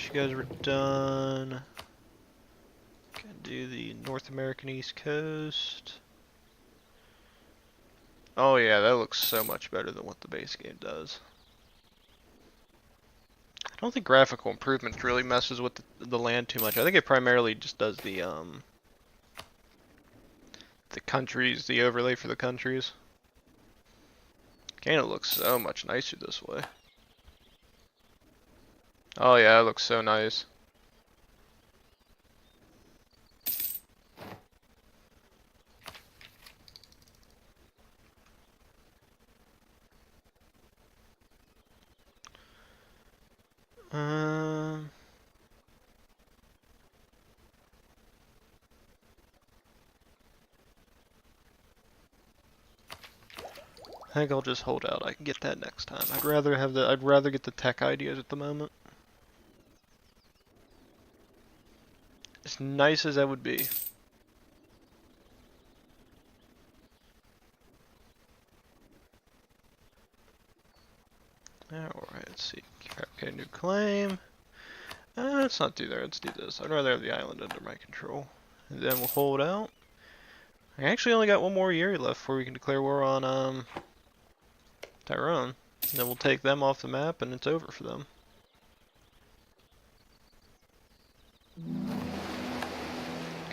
you guys were done. Gonna do the North American East Coast. Oh yeah, that looks so much better than what the base game does. I don't think graphical improvements really messes with the land too much. I think it primarily just does the countries, the overlay for the countries. Kind of looks so much nicer this way. Oh yeah, it looks so nice. I think I'll just hold out. I can get that next time. I'd rather get the tech ideas at the moment. As nice as that would be. Alright, let's see. Okay, new claim. Let's not do that. Let's do this. I'd rather have the island under my control. And then we'll hold out. I actually only got one more year left before we can declare war on Tyrone. And then we'll take them off the map and it's over for them.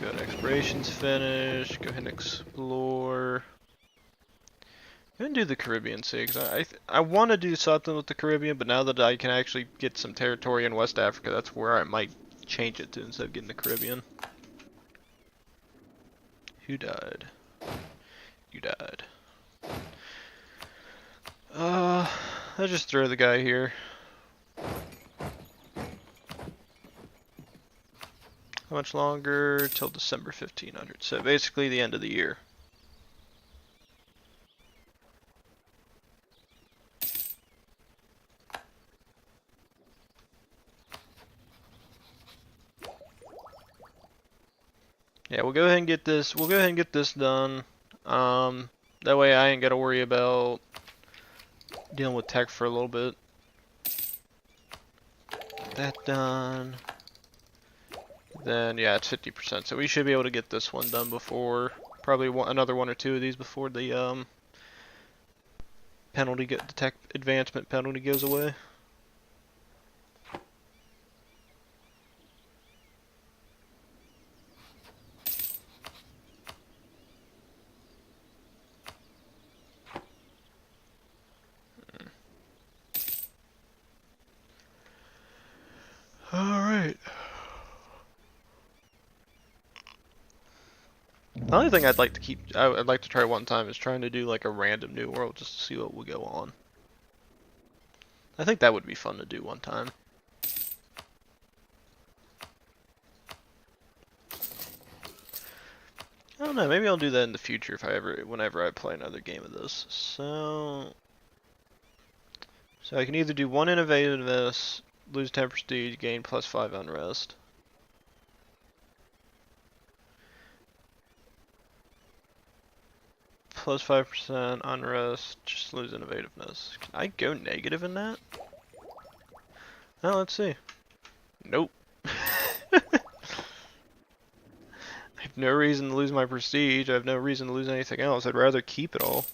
Good, exploration's finished. Go ahead and explore. I'm gonna do the Caribbean Sea, because I want to do something with the Caribbean, but now that I can actually get some territory in West Africa, that's where I might change it to instead of getting the Caribbean. Who died? You died. I'll just throw the guy here. How much longer? Till December 1500. So basically the end of the year. Yeah, we'll go ahead and get this. We'll go ahead and get this done. That way I ain't gotta worry about dealing with tech for a little bit. Get that done. Then yeah, it's 50%. So we should be able to get this one done before probably another one or two of these before the the tech advancement penalty goes away. Alright. The only thing I'd like to try one time is trying to do like a random new world just to see what will go on. I think that would be fun to do one time. I don't know, maybe I'll do that in the future whenever I play another game of this. So I can either do 1 innovativeness, lose 10 prestige, gain +5 unrest. +5% unrest, just lose innovativeness. Can I go negative in that? Oh, let's see. Nope. I have no reason to lose my prestige. I have no reason to lose anything else. I'd rather keep it all.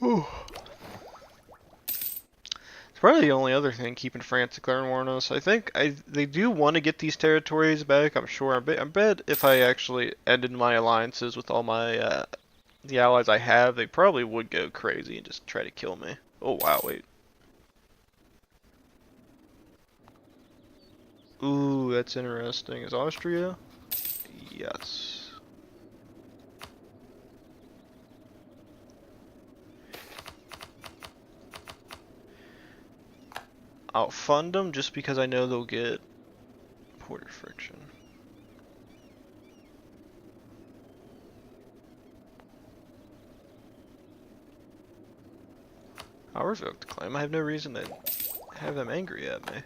Whew. It's probably the only other thing keeping France declaring war on us. I think they do want to get these territories back. I'm sure. I bet if I actually ended my alliances with all my the allies I have, they probably would go crazy and just try to kill me. Oh wow, wait. Ooh, that's interesting. Is Austria? Yes. I'll fund them just because I know they'll get border friction. I'll revoke the claim. I have no reason to have them angry at me.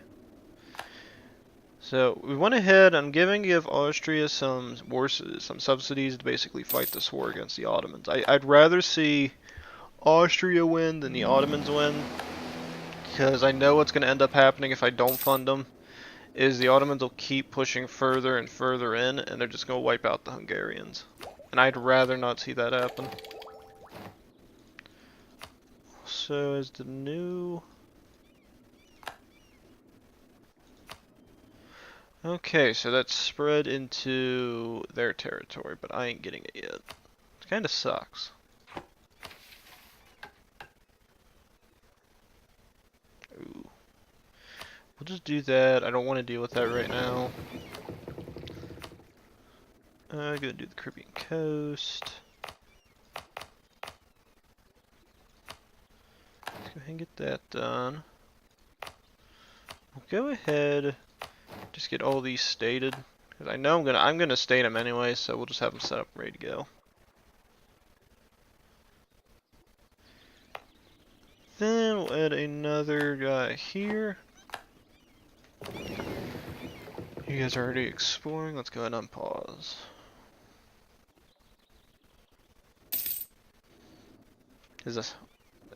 So we went ahead. I'm give Austria some some subsidies to basically fight this war against the Ottomans. I'd rather see Austria win than the Ottomans win, because I know what's going to end up happening if I don't fund them. Is the Ottomans will keep pushing further and further in, and they're just going to wipe out the Hungarians. And I'd rather not see that happen. So is the new... Okay, so that's spread into their territory, but I ain't getting it yet. It kind of sucks. Ooh. We'll just do that. I don't want to deal with that right now. I'm gonna do the Caribbean coast. Let's go ahead and get that done. We'll go ahead, just get all these stated, because I know I'm gonna state them anyway, so we'll just have them set up ready to go. Then we'll add another guy here. You guys are already exploring. Let's go ahead and unpause.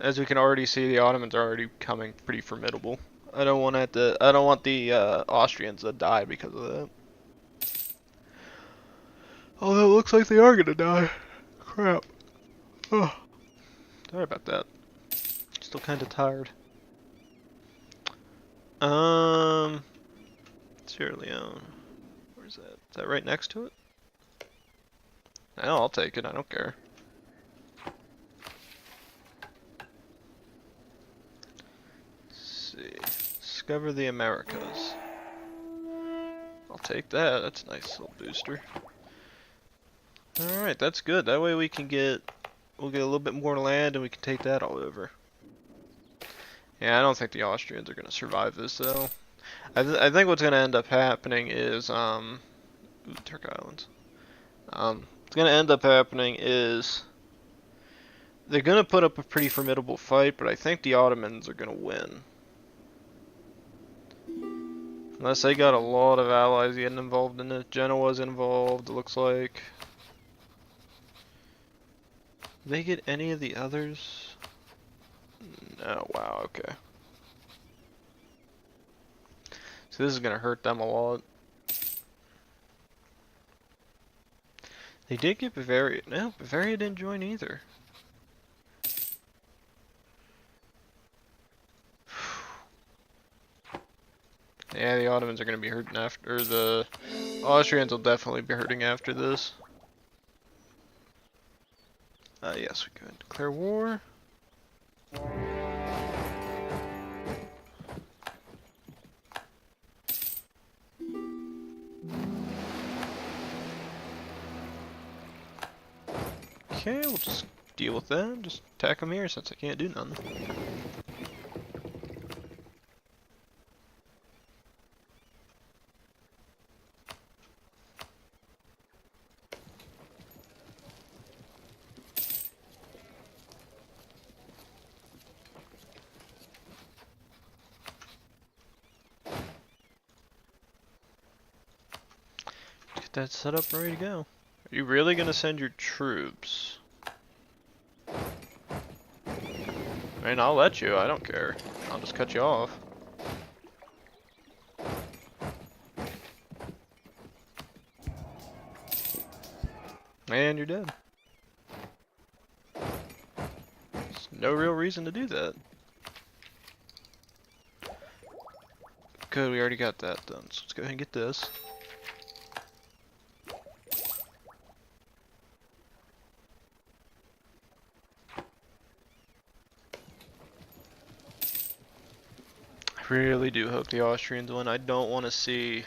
As we can already see, the Ottomans are already coming pretty formidable. I don't want the Austrians to die because of that. Although it looks like they are gonna die. Crap. Oh. Sorry about that. Still kind of tired. Sierra Leone. Where's that? Is that right next to it? No, I'll take it. I don't care. Let's see. Discover the Americas. I'll take that. That's a nice little booster. Alright, that's good. That way we'll get a little bit more land and we can take that all over. Yeah, I don't think the Austrians are going to survive this though. I think what's going to end up happening is, Turk Islands. What's going to end up happening is they're going to put up a pretty formidable fight, but I think the Ottomans are going to win. Unless they got a lot of allies getting involved in it. Genoa's involved, it looks like. Did they get any of the others? No, wow, okay. So this is going to hurt them a lot. They did get Bavaria. No, Bavaria didn't join either. Yeah, the Ottomans are going to be hurting after, or the Austrians will definitely be hurting after this. Yes, we go ahead and declare war. Okay, we'll just deal with that. Just attack them here since I can't do nothing. Get that set up ready to go. Are you really gonna send your troops? I mean, I'll let you, I don't care. I'll just cut you off. And you're dead. There's no real reason to do that. Good, we already got that done, so let's go ahead and get this. I really do hope the Austrians win. I don't want to see...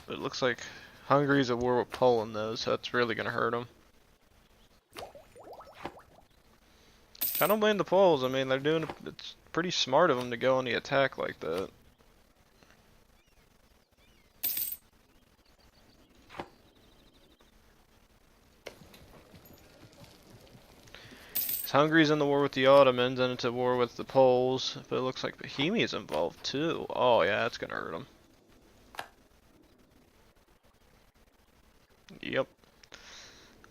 But it looks like Hungary's at war with Poland though, so that's really going to hurt them. I don't blame the Poles. I mean, they're doing... It's pretty smart of them to go on the attack like that. Hungary's in the war with the Ottomans, and it's at war with the Poles, but it looks like Bohemia's involved too. Oh yeah, that's gonna hurt them. Yep.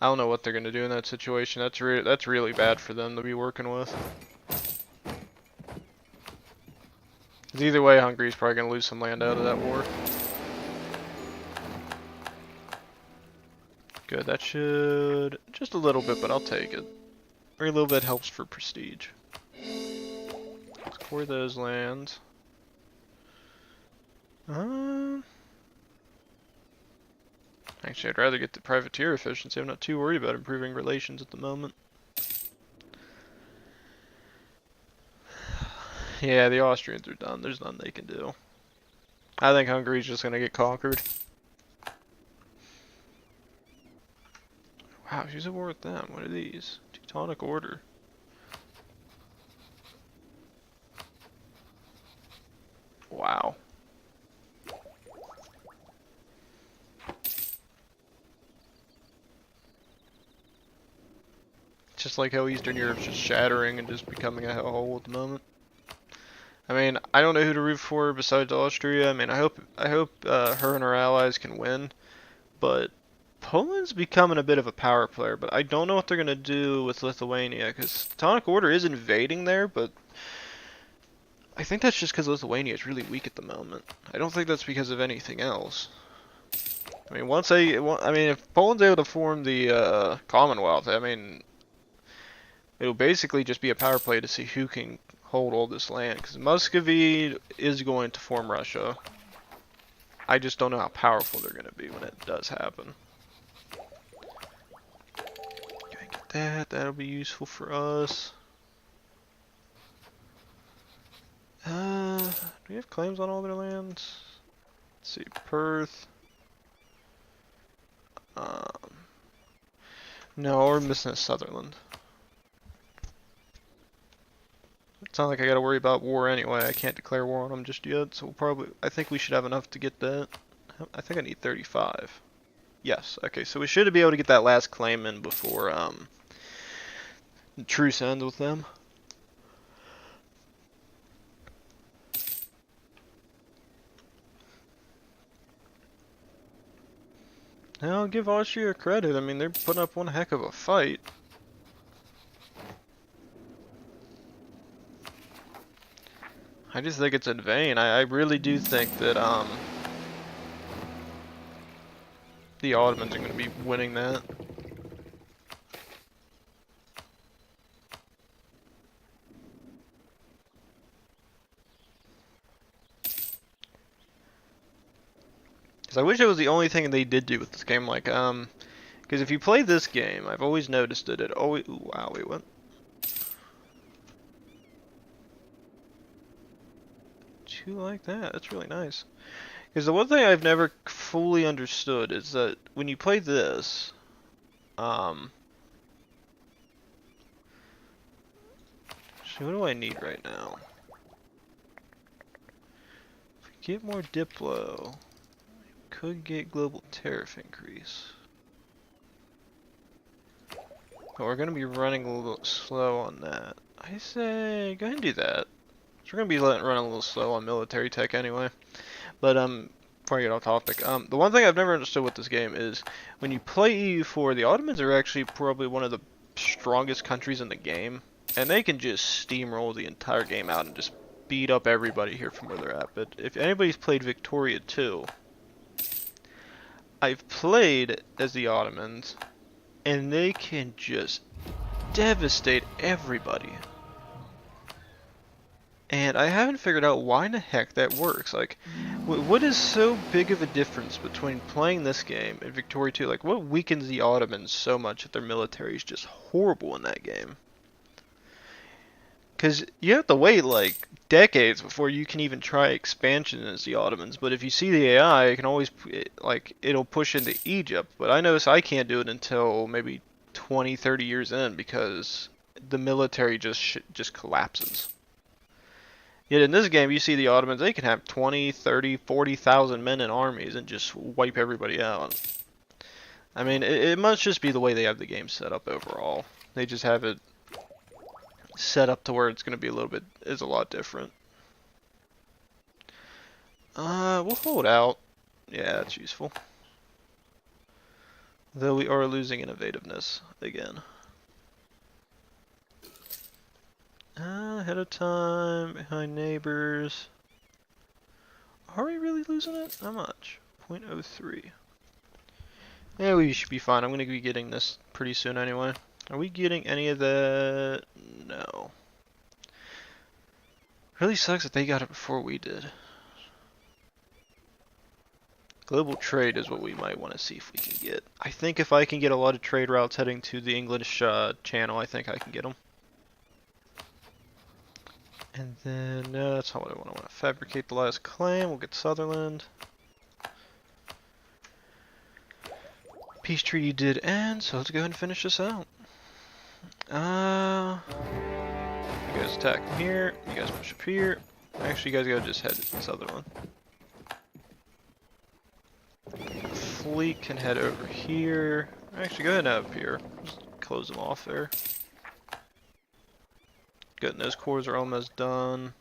I don't know what they're gonna do in that situation. That's really bad for them to be working with. 'Cause either way, Hungary's probably gonna lose some land out of that war. Good, that should just a little bit, but I'll take it. Every little bit helps for prestige. Let's core those lands. Actually, I'd rather get the privateer efficiency. I'm not too worried about improving relations at the moment. Yeah, the Austrians are done. There's nothing they can do. I think Hungary's just gonna get conquered. Wow, she's at war with them. What are these? Teutonic Order. Wow. Just like how Eastern Europe's just shattering and just becoming a hellhole at the moment. I mean, I don't know who to root for besides Austria. I mean, I hope her and her allies can win, but Poland's becoming a bit of a power player. But I don't know what they're gonna do with Lithuania, because Teutonic Order is invading there, but I think that's just because Lithuania is really weak at the moment. I don't think that's because of anything else. I mean, if Poland's able to form the Commonwealth, I mean, it'll basically just be a power play to see who can hold all this land, because Muscovy is going to form Russia. I just don't know how powerful they're going to be when it does happen. Okay, get that. That'll be useful for us. Do we have claims on all their lands? Let's see, Perth. No, we're missing a Sutherland. It's not like I gotta worry about war anyway. I can't declare war on them just yet, so I think we should have enough to get that. I think I need 35. Yes, okay, so we should be able to get that last claim in before the truce ends with them. Now, I'll give Austria credit. I mean, they're putting up one heck of a fight. I just think it's in vain. I really do think that the Ottomans are going to be winning that. Because I wish it was the only thing they did do with this game. Like, because if you play this game, I've always noticed that it always. Ooh, wow, wait, what? You like that? That's really nice. Because the one thing I've never fully understood is that when you play this, actually, what do I need right now? If we get more Diplo, we could get global tariff increase. But we're going to be running a little slow on that. I say, go ahead and do that. So we're going to be running a little slow on military tech anyway. But, before I get off topic, the one thing I've never understood with this game is when you play EU4, the Ottomans are actually probably one of the strongest countries in the game. And they can just steamroll the entire game out and just beat up everybody here from where they're at. But if anybody's played Victoria 2, I've played as the Ottomans, and they can just devastate everybody. And I haven't figured out why in the heck that works. Like, what is so big of a difference between playing this game and Victoria 2? Like, what weakens the Ottomans so much that their military is just horrible in that game? Because you have to wait, like, decades before you can even try expansion as the Ottomans. But if you see the AI, it can always, like, it'll push into Egypt. But I notice I can't do it until maybe 20, 30 years in because the military just collapses. Yet in this game, you see the Ottomans, they can have 20, 30, 40,000 men in armies and just wipe everybody out. I mean, it must just be the way they have the game set up overall. They just have it set up to where it's going to be a lot different. We'll hold out. Yeah, it's useful. Though we are losing innovativeness again. Ahead of time, behind neighbors. Are we really losing it? How much? 0.03. Yeah, we should be fine. I'm going to be getting this pretty soon anyway. Are we getting any of that? No. Really sucks that they got it before we did. Global trade is what we might want to see if we can get. I think if I can get a lot of trade routes heading to the English channel, I think I can get them. And then, that's not what I want to fabricate the last claim. We'll get Sutherland. Peace treaty did end, so let's go ahead and finish this out. You guys attack from here. You guys push up here. Actually, you guys gotta just head to the Sutherland. Fleet can head over here. Actually, go ahead and up here. Just close them off there. Good, and those cores are almost done.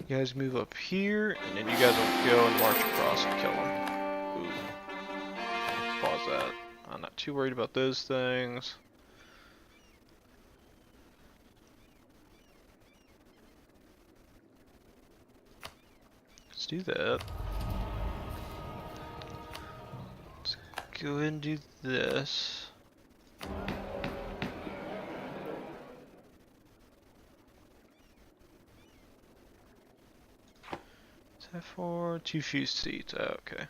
You guys move up here, and then you guys will go and march across and kill them. Ooh. Pause that. I'm not too worried about those things. Let's do that. Let's go ahead and do this. For 2 fused seats. Oh, okay.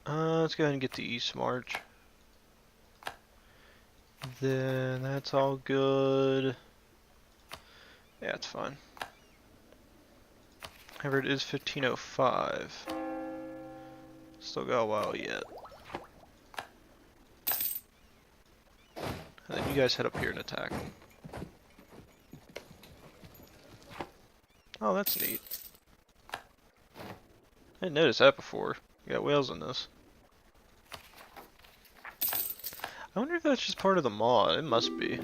Let's go ahead and get the East March. Then that's all good. Yeah, it's fine. However, it is 1505. Still got a while yet. And then you guys head up here and attack them. Oh, that's neat. I didn't notice that before. You got whales in this. I wonder if that's just part of the mod. It must be.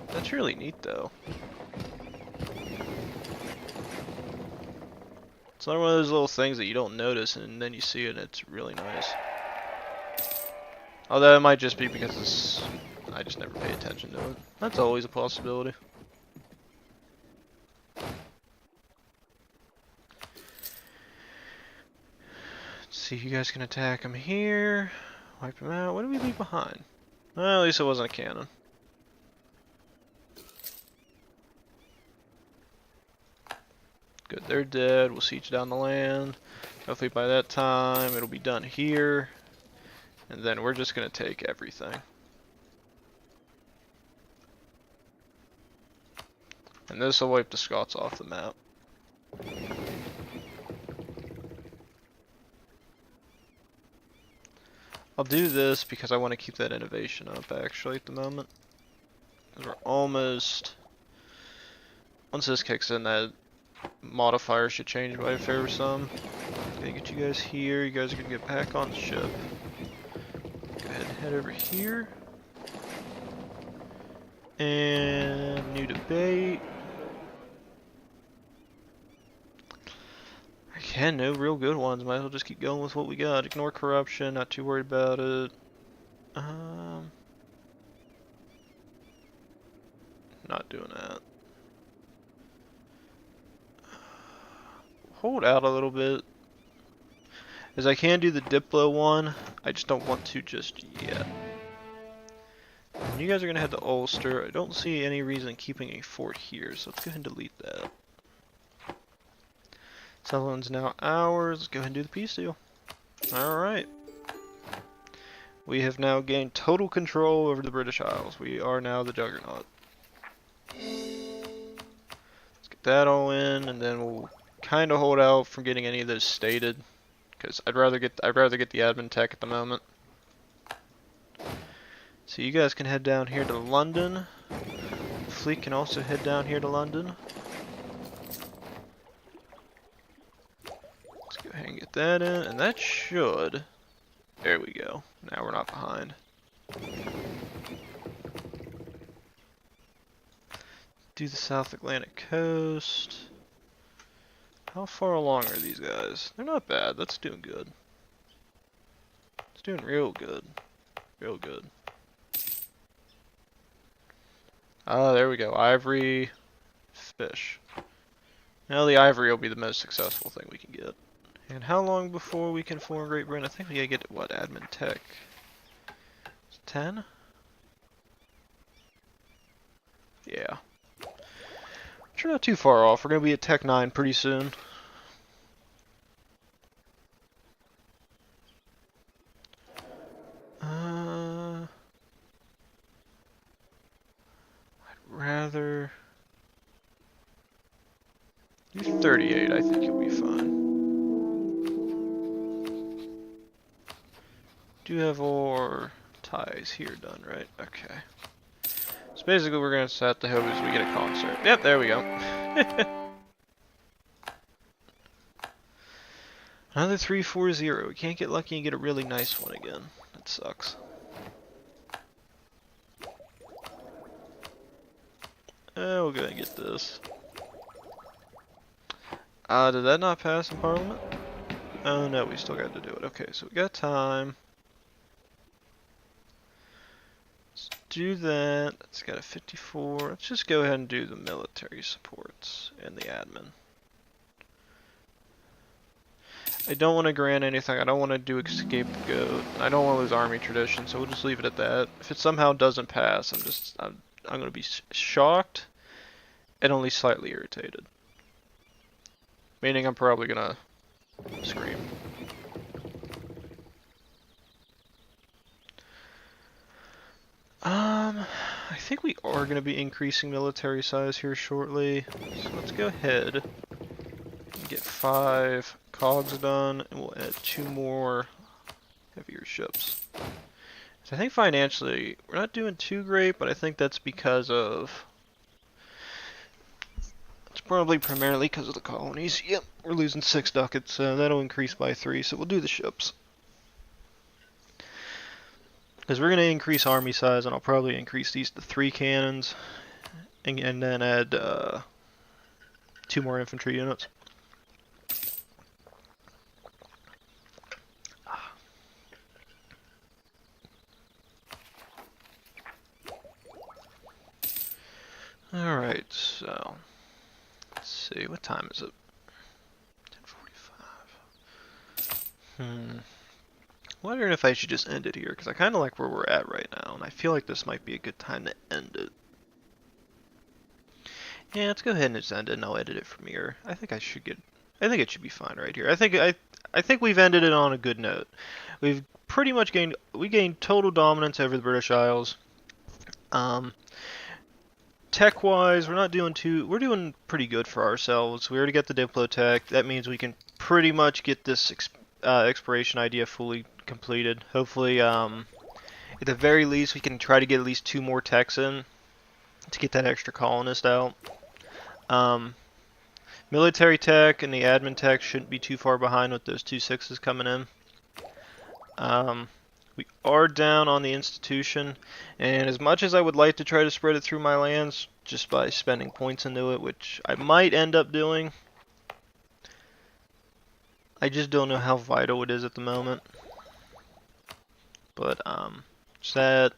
That's really neat though. It's not one of those little things that you don't notice and then you see it and it's really nice. Although it might just be because I just never pay attention to it. That's always a possibility. See if you guys can attack him here. Wipe him out. What did we leave behind? Well, at least it wasn't a cannon. Good, they're dead. We'll siege down the land. Hopefully by that time it'll be done here. And then we're just going to take everything. And this will wipe the Scots off the map. I'll do this because I want to keep that innovation up actually at the moment. We're almost... Once this kicks in, that modifier should change by a fair sum. Gonna get you guys here. You guys are gonna get back on the ship. Go ahead and head over here. And new debate. Again, no real good ones. Might as well just keep going with what we got. Ignore corruption, not too worried about it. Not doing that. Hold out a little bit. As I can do the Diplo one, I just don't want to just yet. And you guys are going to head to Ulster. I don't see any reason keeping a fort here, so let's go ahead and delete that. Sutherland's now ours. Let's go ahead and do the peace deal. Alright. We have now gained total control over the British Isles. We are now the Juggernaut. Let's get that all in, and then we'll kind of hold out from getting any of those stated, because I'd rather get the admin tech at the moment. So you guys can head down here to London. The fleet can also head down here to London. ahead and get that in, and that should... There we go. Now we're not behind. Do the South Atlantic coast. How far along are these guys? They're not bad. That's doing good. It's doing real good. Real good. Ah, there we go. Ivory, fish. Now the ivory will be the most successful thing we can get. And how long before we can form Great Britain? I think we gotta get, what, admin tech? 10? Yeah. We're not too far off. We're gonna be at Tech 9 pretty soon. I'd rather do 38. I think you'll be fine. Do have our ties here done, right? Okay. So basically, we're gonna set the hope as we get a concert. Yep, there we go. Another 340. We can't get lucky and get a really nice one again. That sucks. We'll go ahead and get this. Did that not pass in Parliament? Oh no, we still got to do it. Okay, so we got time. Let's do that. It's got a 54. Let's just go ahead and do the military supports and the admin. I don't want to grant anything. I don't want to do scapegoat. I don't want to lose army tradition, so we'll just leave it at that. If it somehow doesn't pass, I'm going to be shocked and only slightly irritated. Meaning I'm probably going to scream. I think we are going to be increasing military size here shortly. So let's go ahead and get 5 cogs done, and we'll add 2 more heavier ships. So I think financially, we're not doing too great, but I think that's because of... It's probably primarily because of the colonies. Yep, we're losing 6 ducats, so that'll increase by 3, so we'll do the ships. Because we're going to increase army size, and I'll probably increase these to 3 cannons, and then add 2 more infantry units. Alright, so let's see, what time is it? 10:45. Wondering if I should just end it here, because I kind of like where we're at right now, and I feel like this might be a good time to end it. Yeah, let's go ahead and just end it, and I'll edit it from here. I think it should be fine right here. I think we've ended it on a good note. We've pretty much gained total dominance over the British Isles. Tech-wise, we're doing pretty good for ourselves. We already got the Diplotech. That means we can pretty much get this exploration idea fully completed. Hopefully, at the very least, we can try to get at least 2 more techs in to get that extra colonist out. Military tech and the admin tech shouldn't be too far behind with those 2 6s coming in. We are down on the institution, and as much as I would like to try to spread it through my lands just by spending points into it, which I might end up doing, I just don't know how vital it is at the moment. But that,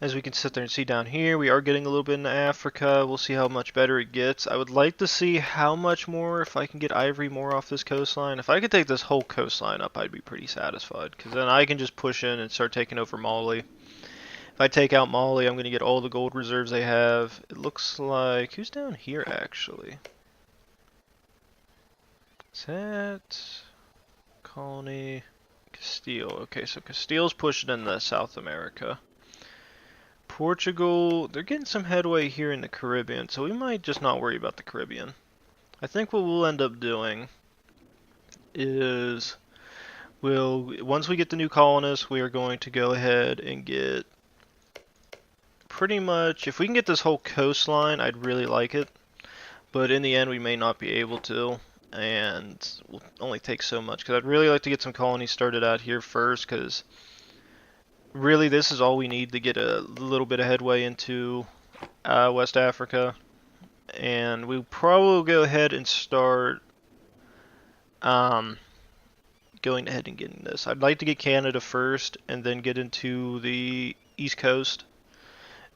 as we can sit there and see down here, we are getting a little bit into Africa. We'll see how much better it gets. I would like to see how much more, if I can get ivory more off this coastline. If I could take this whole coastline up, I'd be pretty satisfied, because then I can just push in and start taking over Mali. If I take out Mali, I'm going to get all the gold reserves they have. It looks like... Who's down here, actually? Is that... Colony... Castile. Okay, so Castile's pushing into South America. Portugal, they're getting some headway here in the Caribbean, so we might just not worry about the Caribbean. I think what we'll end up doing is once we get the new colonists, we are going to go ahead and get pretty much, if we can get this whole coastline, I'd really like it, but in the end we may not be able to. and will only take so much. Because I'd really like to get some colonies started out here first, because really this is all we need to get a little bit of headway into West Africa. And we'll probably go ahead and start going ahead and getting this. I'd like to get Canada first, and then get into the East Coast.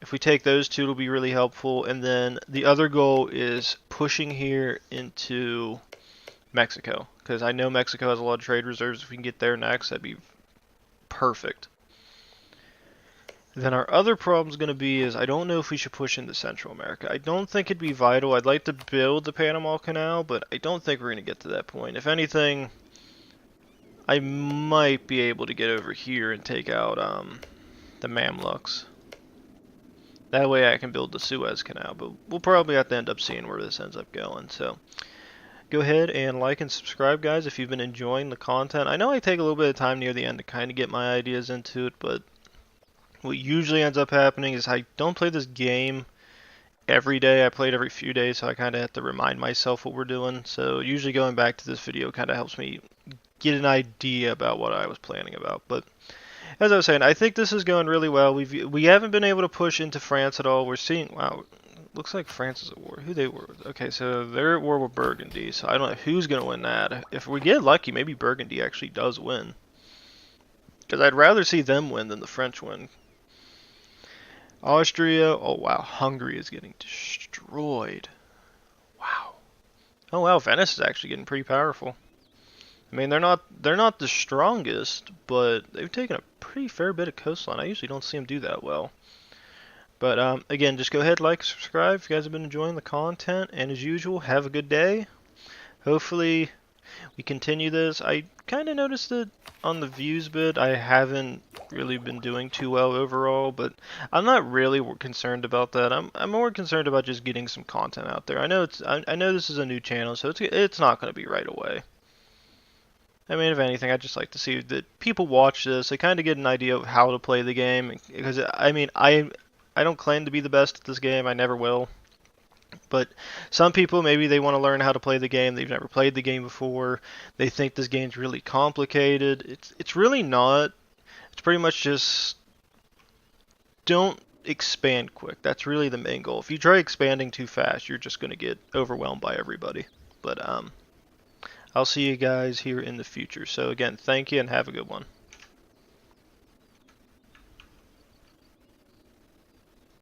If we take those two, it'll be really helpful. And then the other goal is pushing here into Mexico, because I know Mexico has a lot of trade reserves. If we can get there next, that'd be perfect. Then our other problem is going to be is I don't know if we should push into Central America. I don't think it'd be vital. I'd like to build the Panama Canal, but I don't think we're going to get to that point. If anything, I might be able to get over here and take out the Mamluks. That way I can build the Suez Canal, but we'll probably have to end up seeing where this ends up going. So go ahead and like and subscribe, guys, if you've been enjoying the content. I know I take a little bit of time near the end to kind of get my ideas into it, but what usually ends up happening is I don't play this game every day. I play it every few days, so I kind of have to remind myself what we're doing. So usually going back to this video kind of helps me get an idea about what I was planning about. But as I was saying, I think this is going really well. We haven't been able to push into France at all. We're seeing, wow, looks like France is at war. Who they were with? Okay, so they're at war with Burgundy, so I don't know who's going to win that. If we get lucky, maybe Burgundy actually does win. Because I'd rather see them win than the French win. Austria, oh wow, Hungary is getting destroyed. Wow. Oh wow, Venice is actually getting pretty powerful. I mean, they're not the strongest, but they've taken a pretty fair bit of coastline. I usually don't see them do that well. But again, just go ahead, like, subscribe if you guys have been enjoying the content, and as usual, have a good day. Hopefully we continue this. I kind of noticed that on the views bit, I haven't really been doing too well overall, but I'm not really concerned about that. I'm more concerned about just getting some content out there. I know this is a new channel, so it's not going to be right away. I mean, if anything, I'd just like to see that people watch this, they kind of get an idea of how to play the game, because I mean, I don't claim to be the best at this game. I never will. But some people, maybe they want to learn how to play the game. They've never played the game before. They think this game's really complicated. It's really not. It's pretty much just don't expand quick. That's really the main goal. If you try expanding too fast, you're just going to get overwhelmed by everybody. But I'll see you guys here in the future. So again, thank you and have a good one.